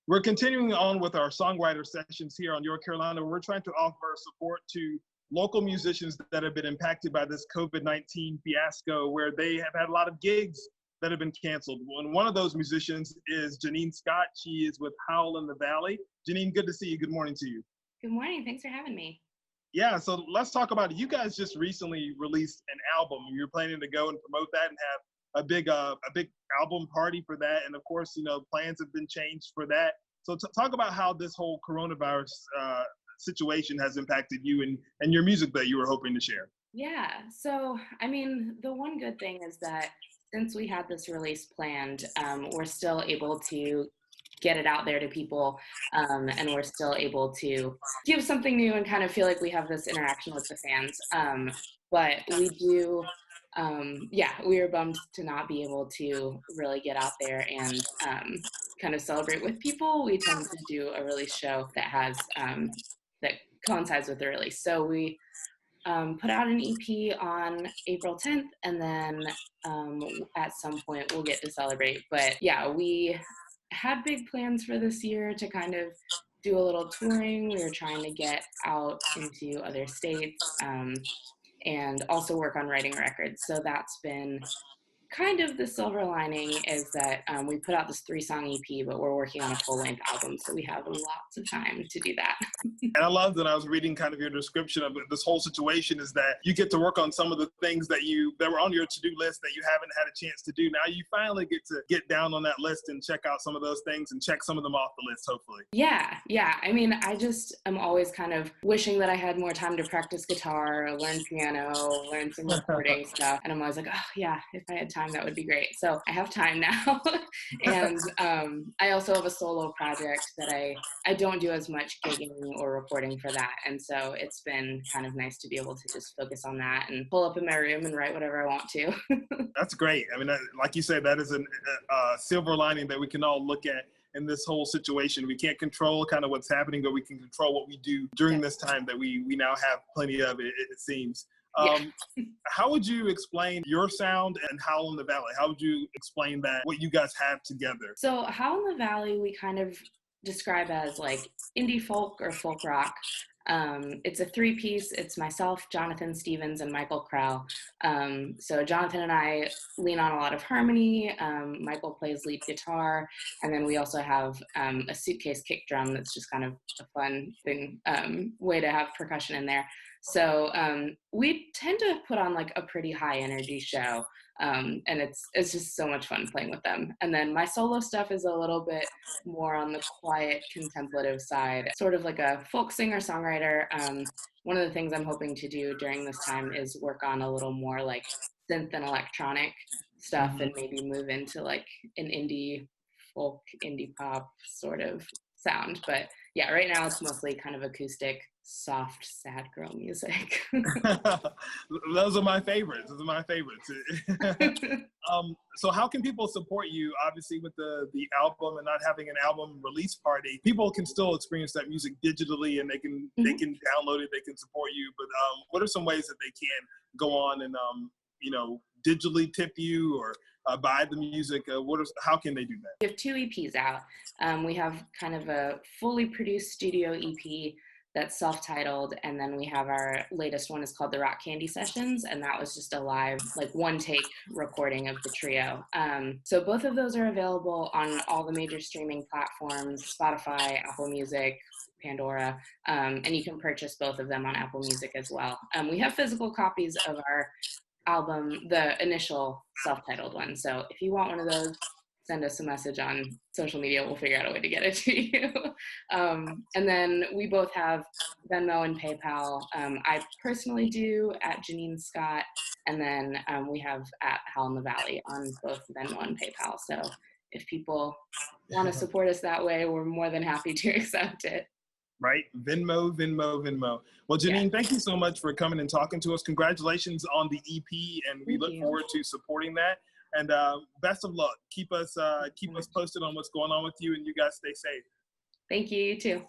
We're continuing on with our songwriter sessions here on Your Carolina. We're trying to offer support to local musicians that have been impacted by this COVID-19 fiasco, where they have had a lot of gigs that have been canceled. And one of those musicians is JANEEN Scott. She is with Howl in the Valley. JANEEN, good to see you. Good morning to you. Good morning. Thanks for having me. Yeah, so let's talk about it. You guys just recently released an album. You're planning to go and promote that and have a big album party for that. And of course, you know, plans have been changed for that. So talk about how this whole coronavirus situation has impacted you and your music that you were hoping to share. Yeah, so I mean, the one good thing is that since we had this release planned, we're still able to get it out there to people, and we're still able to give something new and kind of feel like we have this interaction with the fans. But we do, we were bummed to not be able to really get out there and kind of celebrate with people. We tend to do a release show that has that coincides with the release. So we put out an EP on April 10th, and then at some point we'll get to celebrate. But yeah, we had big plans for this year to kind of do a little touring. We were trying to get out into other states and also work on writing records. So that's been kind of the silver lining, is that we put out this 3-song EP, but we're working on a full-length album, so we have lots of time to do that. And I love that I was reading kind of your description of this whole situation, is that you get to work on some of the things that were on your to-do list that you haven't had a chance to do. Now you finally get to get down on that list and check out some of those things and check some of them off the list, hopefully. Yeah. I mean, I just am always kind of wishing that I had more time to practice guitar, learn piano, learn some recording stuff. And I'm always like, oh yeah, if I had time, that would be great. So I have time now. And I also have a solo project that I don't do as much gigging or recording for that. And so it's been kind of nice to be able to just focus on that and pull up in my room and write whatever I want to. That's great. I mean, like you said, that is a silver lining that we can all look at in this whole situation. We can't control kind of what's happening, but we can control what we do during this time that we now have plenty of, it seems. How would you explain your sound and Howl in the Valley? How would you explain that, what you guys have together? So Howl in the Valley, we kind of describe as like indie folk or folk rock. It's a 3-piece. It's myself, Jonathan Stevens, and Michael Crowell. So Jonathan and I lean on a lot of harmony. Michael plays lead guitar, and then we also have a suitcase kick drum that's just kind of a fun thing, way to have percussion in there. So we tend to put on like a pretty high energy show. And it's just so much fun playing with them. And then my solo stuff is a little bit more on the quiet, contemplative side, sort of like a folk singer-songwriter. One of the things I'm hoping to do during this time is work on a little more like synth and electronic stuff, and maybe move into like an indie folk, indie pop sort of sound. But yeah, right now it's mostly kind of acoustic, soft, sad girl music. Those are my favorites. So how can people support you? Obviously, with the album and not having an album release party, people can still experience that music digitally, and they can download it, they can support you. But what are some ways that they can go on and digitally tip you or buy the music? How can they do that? We have 2 EPs out. We have kind of a fully produced studio EP that's self-titled, and then we have our latest one is called the Rock Candy Sessions, and that was just a live, like, one-take recording of the trio. So both of those are available on all the major streaming platforms, Spotify, Apple Music, Pandora, and you can purchase both of them on Apple Music as well. We have physical copies of our album, the initial self-titled one, so if you want one of those, send us a message on social media. We'll figure out a way to get it to you. And then we both have Venmo and PayPal. I personally do at JANEEN Scott, and then we have at Howl in the Valley on both Venmo and PayPal. So if people want to support us that way, we're more than happy to accept it. Right? Venmo. Well, JANEEN, thank you so much for coming and talking to us. Congratulations on the EP, and we look forward to supporting that. And best of luck. Keep us posted on what's going on with you, and you guys stay safe. Thank you. You too.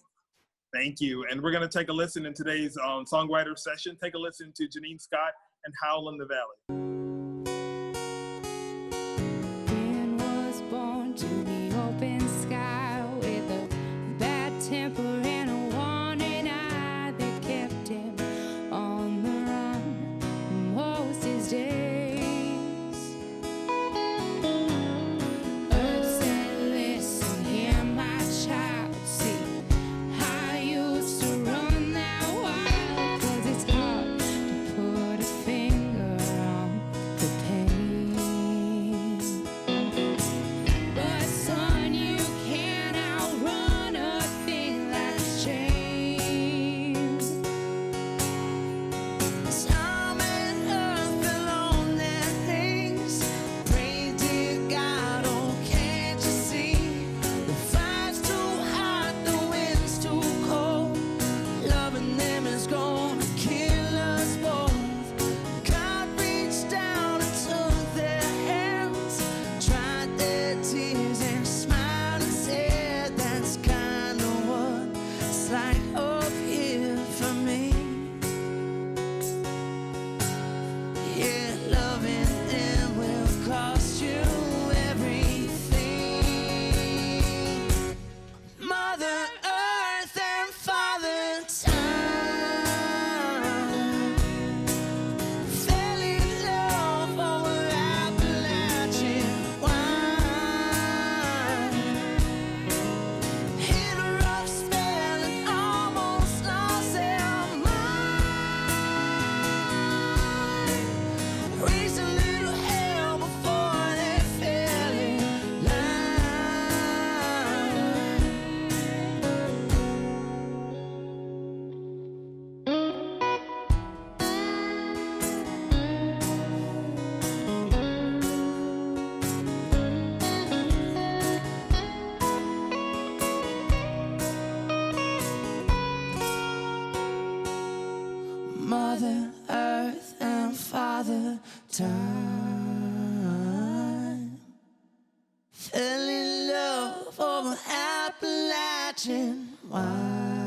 Thank you. And we're going to take a listen in today's songwriter session. Take a listen to JANEEN Scott and Howl in the Valley. Man was born to the open sky with a Mother Earth and Father Time. Fell in love over Appalachian wine.